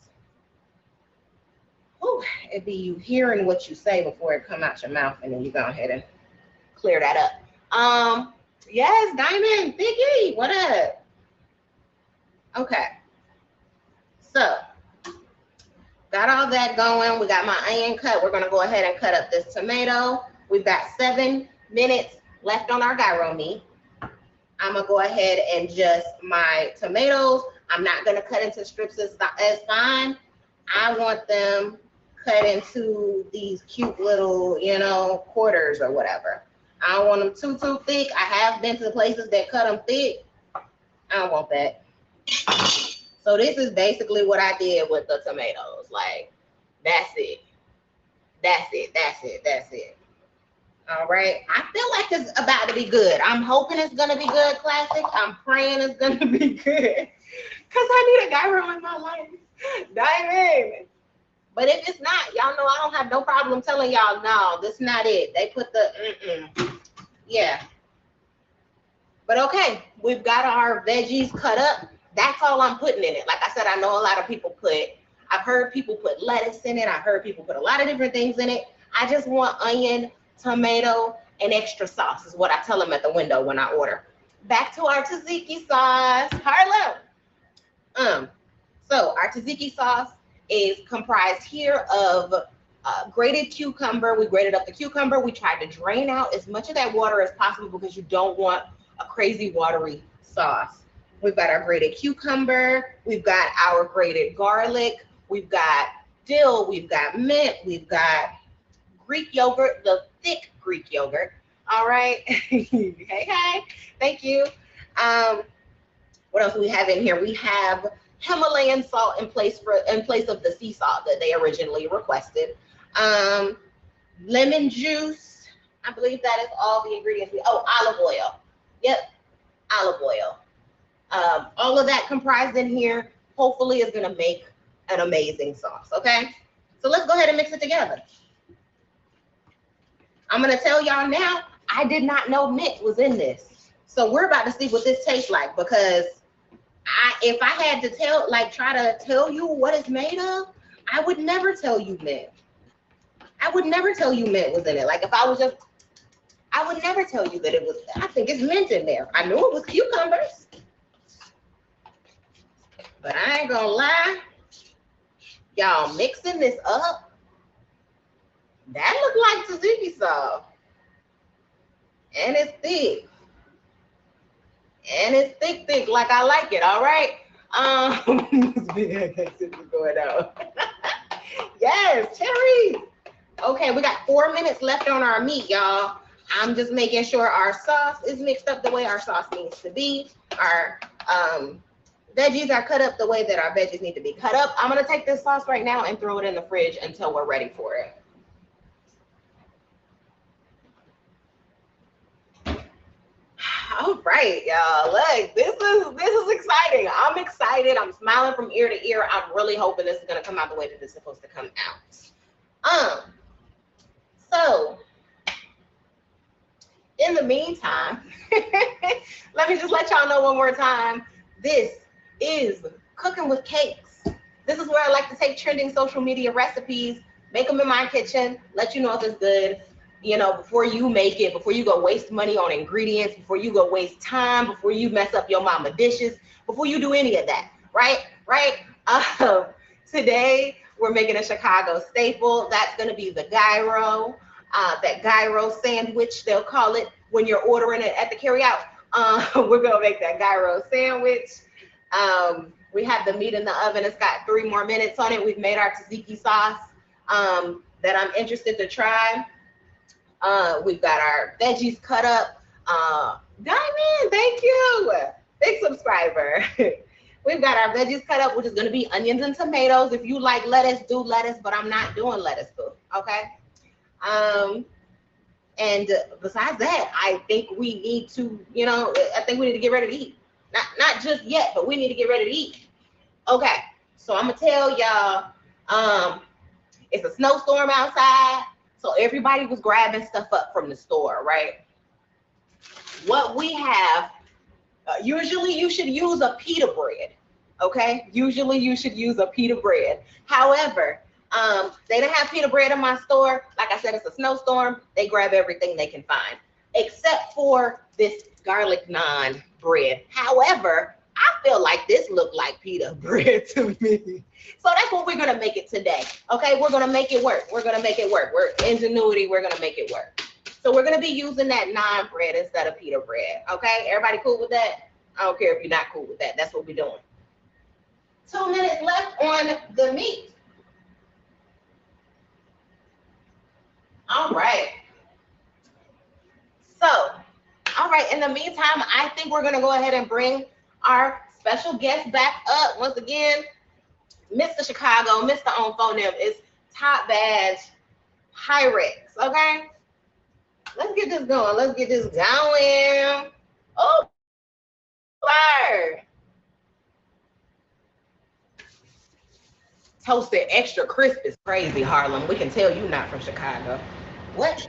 Whew, it'd be you hearing what you say before it come out your mouth, and then you go ahead and clear that up. Yes, Diamond, Biggie, what up? Okay, so got all that going. We got my onion cut. We're gonna go ahead and cut up this tomato. We've got 7 minutes left on our gyro meat. I'm gonna go ahead and just my tomatoes. I'm not gonna cut into strips as fine. I want them cut into these cute little, quarters or whatever. I don't want them too thick. I have been to places that cut them thick. I don't want that. So this is basically what I did with the tomatoes. Like, that's it. That's it. All right. I feel like it's about to be good. I'm hoping it's going to be good, Classic. I'm praying it's going to be good. Because I need a gyro in my life. Diamond. But if it's not, y'all know I don't have no problem telling y'all, no, this is not it. They put the, yeah. But okay, we've got our veggies cut up. That's all I'm putting in it. Like I said, I know a lot of people I've heard people put lettuce in it. I've heard people put a lot of different things in it. I just want onion, tomato, and extra sauce is what I tell them at the window when I order. Back to our tzatziki sauce. Harlow. So our tzatziki sauce is comprised here of grated cucumber. We grated up the cucumber. We tried to drain out as much of that water as possible because you don't want a crazy watery sauce. We've got our grated cucumber. We've got our grated garlic. We've got dill. We've got mint. We've got Greek yogurt, the thick Greek yogurt. All right. Hey. Thank you. What else do we have in here? We have Himalayan salt in place of the sea salt that they originally requested. Lemon juice. I believe that is all the ingredients. Olive oil. Yep, olive oil. All of that comprised in here, hopefully is going to make an amazing sauce, okay? So let's go ahead and mix it together. I'm going to tell y'all now, I did not know mint was in this. So we're about to see what this tastes like, because if I had to try to tell you what it's made of, I would never tell you mint. I would never tell you mint was in it. Like if I was just, I would never tell you that it was, I think it's mint in there. I knew it was cucumbers. But I ain't gonna lie, y'all mixing this up, that look like tzatziki sauce. And it's thick. And it's thick like I like it, all right? Going on. Yes, cherries. Okay, we got 4 minutes left on our meat, y'all. I'm just making sure our sauce is mixed up the way our sauce needs to be. Our veggies are cut up the way that our veggies need to be cut up. I'm gonna take this sauce right now and throw it in the fridge until we're ready for it. All right, y'all. Look, this is exciting. I'm excited. I'm smiling from ear to ear. I'm really hoping this is gonna come out the way that it's supposed to come out. So in the meantime, let me just let y'all know one more time. This is Cooking with Cakes. This is where I like to take trending social media recipes, make them in my kitchen, let you know if it's good, you know, before you make it, before you go waste money on ingredients, before you go waste time, before you mess up your mama dishes, before you do any of that, right? Today, we're making a Chicago staple. That's gonna be the gyro, that gyro sandwich, they'll call it when you're ordering it at the carryout. We're gonna make that gyro sandwich. We have the meat in the oven. It's got 3 more minutes on it. We've made our tzatziki sauce that I'm interested to try. We've got our veggies cut up. Diamond, thank you. Big subscriber. We've got our veggies cut up, which is going to be onions and tomatoes. If you like lettuce, do lettuce, but I'm not doing lettuce, boo. Okay. And besides that, I think we need to, I think we need to get ready to eat. Not just yet, but we need to get ready to eat. Okay. So I'm gonna tell y'all, it's a snowstorm outside. So everybody was grabbing stuff up from the store, right? What we have, usually you should use a pita bread, okay? Usually you should use a pita bread. However, they didn't have pita bread in my store. Like I said, it's a snowstorm. They grab everything they can find, except for this garlic naan bread. However, I feel like this looked like pita bread to me. So that's what we're gonna make it today. Okay, we're gonna make it work. We're gonna make it work. We're ingenuity, we're gonna make it work. So we're gonna be using that naan bread instead of pita bread. Okay, everybody cool with that? I don't care if you're not cool with that. That's what we're doing. 2 minutes left on the meat. All right. So, all right, in the meantime, I think we're gonna go ahead and bring our special guest back up. Once again, Mr. Chicago, Mr. On Phone Them is Top Badge Pyrex, okay? Let's get this going. Let's get this going. Oh, fire. Toasted extra crisp is crazy, Harlem. We can tell you not from Chicago. What?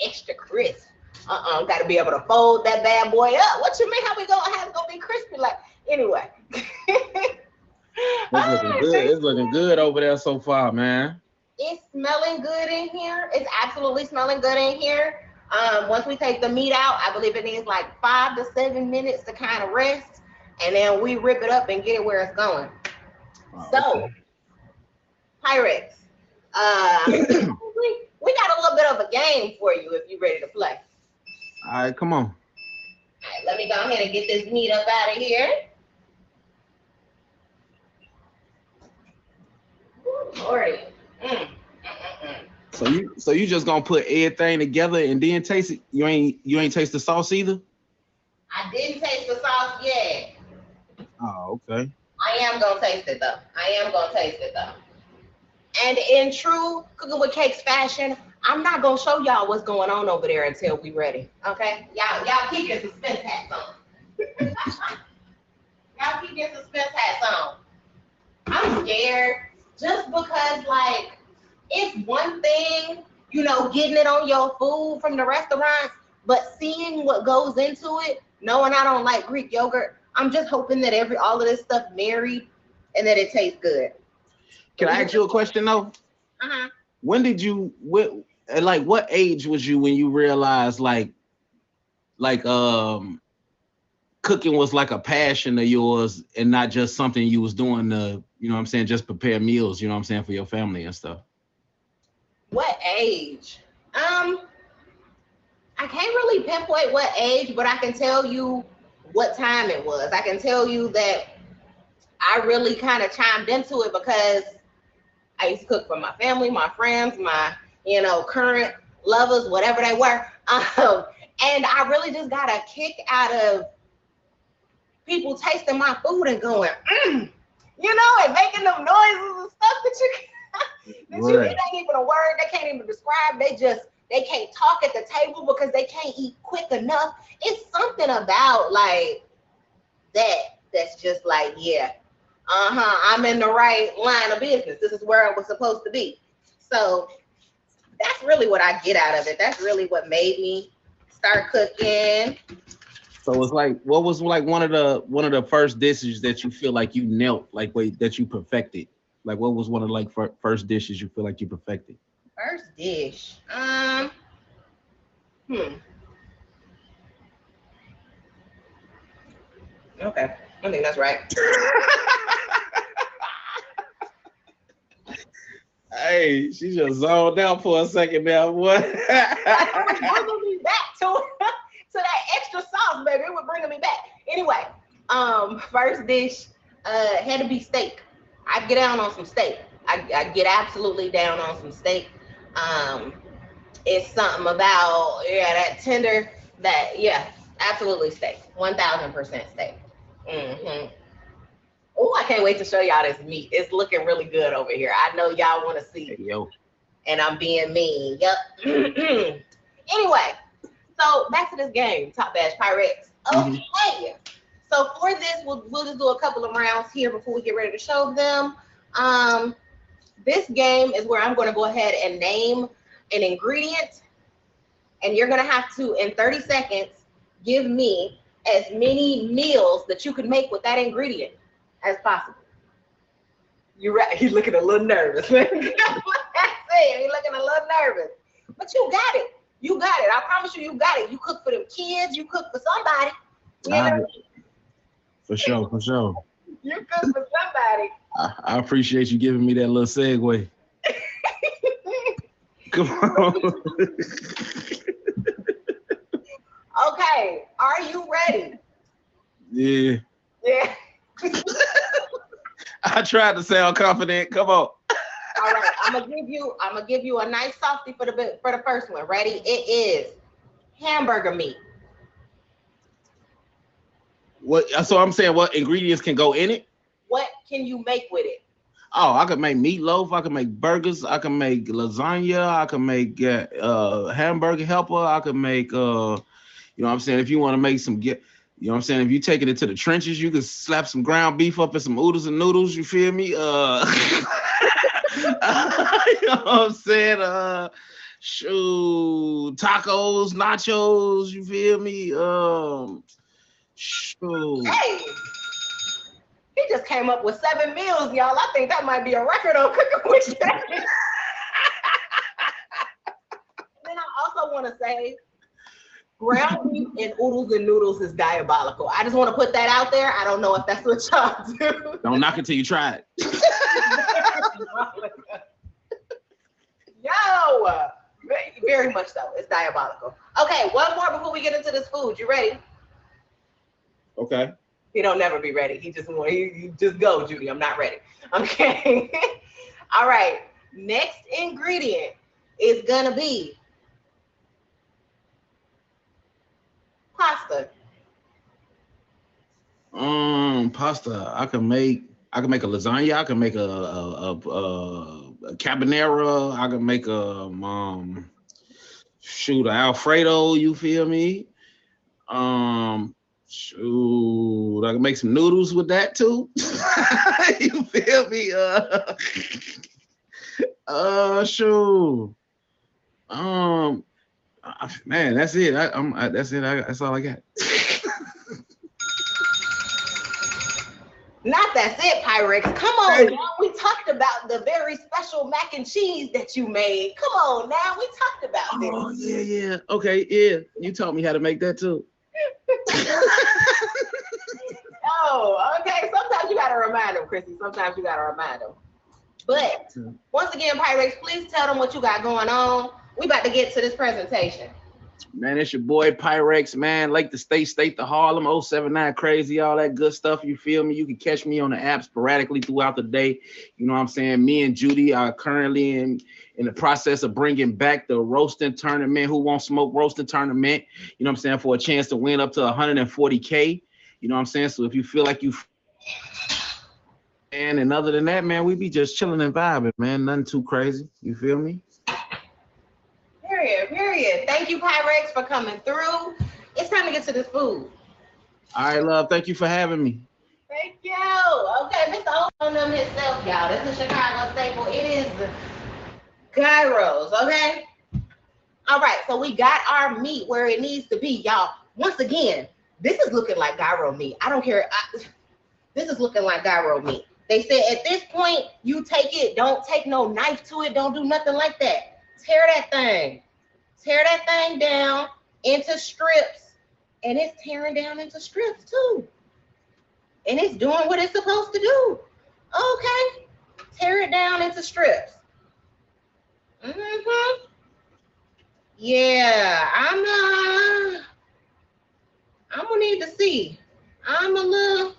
Extra crisp. Got to be able to fold that bad boy up. What you mean? How we gonna have it gonna be crispy? Like anyway. It's looking good. It's looking good over there so far, man. It's smelling good in here. It's absolutely smelling good in here. Once we take the meat out, I believe it needs like 5 to 7 minutes to kind of rest, and then we rip it up and get it where it's going. So, Pyrex, we got a little bit of a game for you if you're ready to play. All right, come on. All right, let me go ahead and get this meat up out of here. Ooh, Lordy. So you just gonna put everything together and then taste it? You ain't taste the sauce either? I didn't taste the sauce yet. Oh, okay. I am gonna taste it though. And in true Cooking with Cakes fashion, I'm not gonna show y'all what's going on over there until we ready. Okay? Y'all keep your suspense hats on. Y'all keep your suspense hats on. I'm scared just because like it's one thing, you know, getting it on your food from the restaurants, but seeing what goes into it, knowing I don't like Greek yogurt, I'm just hoping that all of this stuff married and that it tastes good. Can I ask you a question though? Uh-huh. When did you what age was you when you realized like cooking was like a passion of yours and not just something you was doing to, you know what I'm saying, just prepare meals, you know what I'm saying, for your family and stuff? What age? I can't really pinpoint what age, but I can tell you what time it was. I can tell you that I really kind of chimed into it because I used to cook for my family, my friends, my, you know, current lovers, whatever they were. And I really just got a kick out of people tasting my food and going, you know, and making them noises and stuff that you it ain't even a word, they can't even describe. They can't talk at the table because they can't eat quick enough. It's something about like that's just like, yeah, I'm in the right line of business. This is where I was supposed to be. So that's really what I get out of it. That's really what made me start cooking. So it's like, what was like one of the first dishes that you feel like you nailed, like that you perfected? Like what was one of like first dishes you feel like you perfected? First dish. Okay, I think that's right. Hey, she just zoned out for a second now, boy. Bringing me back to that extra sauce, baby. It was bringing me back. Anyway, first dish had to be steak. I get down on some steak. I get absolutely down on some steak. It's something about that tender, absolutely steak. 1000% steak. Oh, I can't wait to show y'all this meat. It's looking really good over here. I know y'all want to see. Hey, yo. And I'm being mean. Yep. Anyway, so back to this game, Top Badge Pyrex. Okay. So for this, we'll just do a couple of rounds here before we get ready to show them. This game is where I'm going to go ahead and name an ingredient, and you're going to have to, in 30 seconds, give me as many meals that you can make with that ingredient as possible. You're right. He's looking a little nervous. He's looking a little nervous. But you got it. You got it. I promise you, you got it. You cook for them kids. You cook for somebody. You know? For sure, for sure. You cook for somebody. I appreciate you giving me that little segue. Come on. Okay, are you ready? Yeah. Yeah. I tried to sound confident. Come on. All right, I'm gonna give you a nice softie for the first one. Ready? It is hamburger meat. What? So I'm saying, what ingredients can go in it? What can you make with it? Oh, I could make meatloaf. I could make burgers. I can make lasagna. I can make hamburger helper. I could make you know what I'm saying? If you want to make some you know what I'm saying? If you take it into the trenches, you could slap some ground beef up and some oodles and noodles. You feel me? You know what I'm saying? Shoot, tacos, nachos. You feel me? Shoot. Hey, he just came up with 7 meals, y'all. I think that might be a record on Cooking with Jack. Then I also want to say, ground beef and oodles and noodles is diabolical. I just want to put that out there. I don't know if that's what y'all do. Don't knock it till you try it. Yo, very much so. It's diabolical. Okay, one more before we get into this food. You ready? Okay. He don't never be ready. He just go, Judy. I'm not ready. Okay. All right. Next ingredient is gonna be pasta. Pasta. I can make a lasagna. I can make a carbonara. I can make a shoot, a Alfredo. You feel me? Shoot, I can make some noodles with that too. You feel me? Shoot. Man, that's it. That's it. That's all I got. Not that's it, Pyrex. Come on, now. We talked about the very special mac and cheese that you made. Come on, now. We talked about this. Oh yeah. Okay, yeah. You taught me how to make that too. Oh, okay. Sometimes you gotta remind them, Chrissy. Sometimes you gotta remind them. But once again, Pyrex, please tell them what you got going on. We about to get to this presentation. Man, it's your boy Pyrex, man. Lake to State to Harlem, 079 crazy, all that good stuff. You feel me? You can catch me on the app sporadically throughout the day. You know what I'm saying? Me and Judy are currently in the process of bringing back the roasting tournament. Who Won't Smoke roasting tournament? You know what I'm saying? For a chance to win up to 140K. You know what I'm saying? So if you feel like you, and other than that, man, we be just chilling and vibing, man. Nothing too crazy. You feel me? Period. Thank you, Pyrex, for coming through. It's time to get to this food. All right, love. Thank you for having me. Thank you. Okay, Mr. Oldham himself, y'all. This is Chicago staple. It is gyros, okay? All right, so we got our meat where it needs to be, y'all. Once again, this is looking like gyro meat. I don't care. This is looking like gyro meat. They said at this point, you take it. Don't take no knife to it. Don't do nothing like that. Tear that thing. Tear that thing down into strips. And it's tearing down into strips too. And it's doing what it's supposed to do. Okay. Tear it down into strips. Mm-hmm. Yeah, I'm gonna need to see. I'm a little,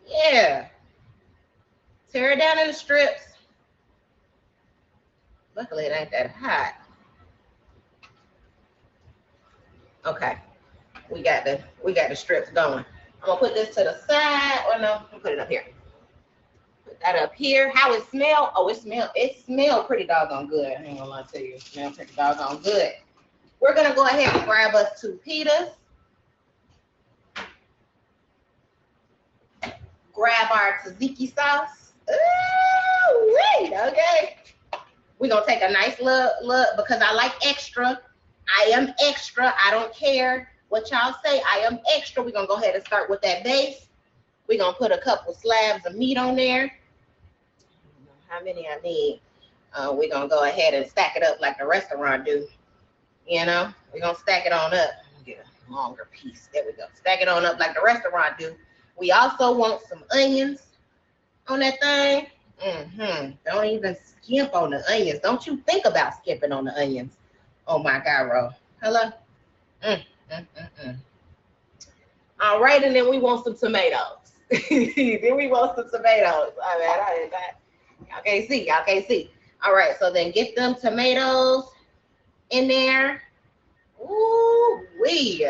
yeah. Tear it down into strips. Luckily, it ain't that hot. Okay, we got the strips going. I'm gonna put this to the side, or no, I'm gonna put it up here. Put that up here. How it smell? Oh, it smell pretty doggone good. I ain't gonna lie to you, it smell pretty doggone good. We're gonna go ahead and grab us 2 pitas. Grab our tzatziki sauce. Ooh, wait, okay. We're gonna take a nice look because I like extra. I am extra. I don't care what y'all say. I am extra. We're gonna go ahead and start with that base. We're gonna put a couple slabs of meat on there. How many I need? We're gonna go ahead and stack it up like the restaurant do. You know, we're gonna stack it on up. Get a longer piece. There we go. Stack it on up like the restaurant do. We also want some onions on that thing. Don't even skimp on the onions. Don't you think about skimping on the onions. Oh my gyro. Hello? All right, and then we want some tomatoes. Then we want some tomatoes. Y'all can't see. Y'all can't see. All right, so then get them tomatoes in there. Ooh, wee.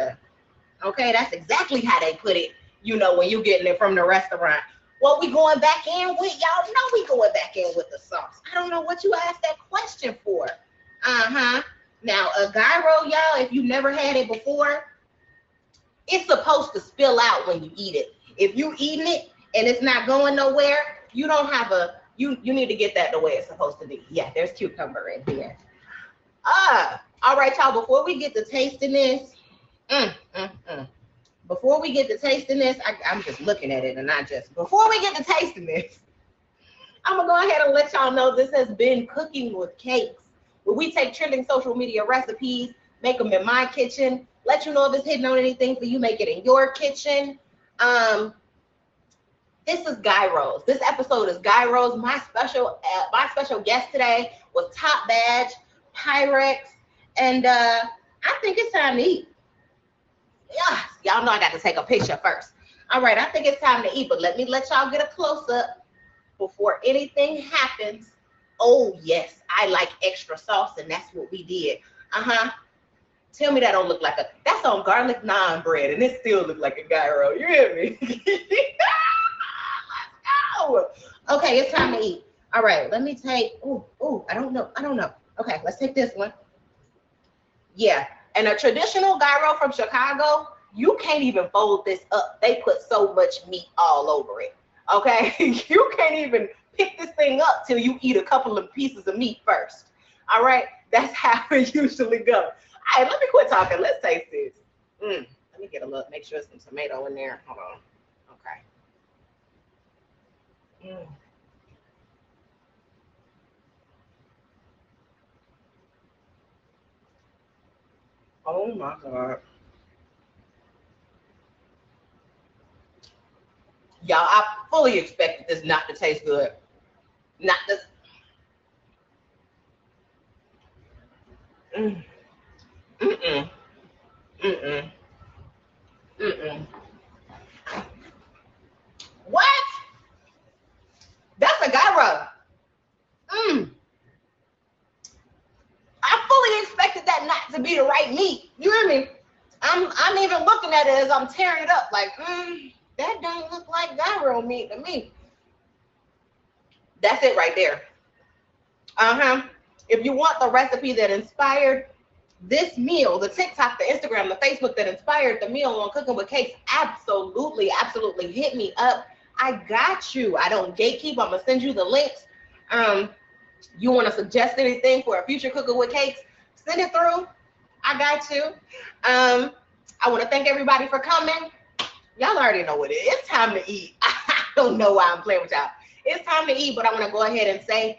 Okay, that's exactly how they put it, you know, when you getting it from the restaurant. What we going back in with? Y'all know we going back in with the sauce. I don't know what you asked that question for. Now, a gyro, y'all, if you never had it before, it's supposed to spill out when you eat it. If you eating it and it's not going nowhere, you don't have a, you need to get that the way it's supposed to be. Yeah, there's cucumber in here. All right, y'all, before we get to tasting this, before we get to tasting this, I'm just looking at it and before we get to tasting this, I'm gonna go ahead and let y'all know this has been Cooking with Cakes, where we take trending social media recipes, make them in my kitchen, let you know if it's hitting on anything for you, make it in your kitchen. This is Gyros. This episode is Gyros. My special guest today was Top Badge, Pyrex, and I think it's time to eat. Yeah, y'all know I got to take a picture first. All right, I think it's time to eat, but let y'all get a close-up before anything happens. Oh, yes, I like extra sauce, and that's what we did. Tell me that don't look like that's on garlic naan bread, and it still looks like a gyro. You hear me? Let's go. Okay, it's time to eat. All right, let me take, I don't know. Okay, let's take this one. Yeah, and a traditional gyro from Chicago, you can't even fold this up. They put so much meat all over it, okay? You can't even pick this thing up till you eat a couple of pieces of meat first, all right? That's how it usually goes. All right, let me quit talking. Let's taste this. Let me get a look, make sure there's some tomato in there. Hold on. Okay. Oh my God. Y'all, I fully expected this not to taste good. Not this. What? That's a gyro. I fully expected that not to be the right meat. You hear me? I'm even looking at it as I'm tearing it up like, that don't look like gyro meat to me. That's it right there. If you want the recipe that inspired this meal, the TikTok, the Instagram, the Facebook that inspired the meal on Cooking with Cakes, absolutely hit me up. I got you. I don't gatekeep. I'm gonna send you the links. You want to suggest anything for a future Cooking with Cakes? Send it through. I got you. I want to thank everybody for coming. Y'all already know what it is. It's time to eat. I don't know why I'm playing with y'all. It's time to eat, but I want to go ahead and say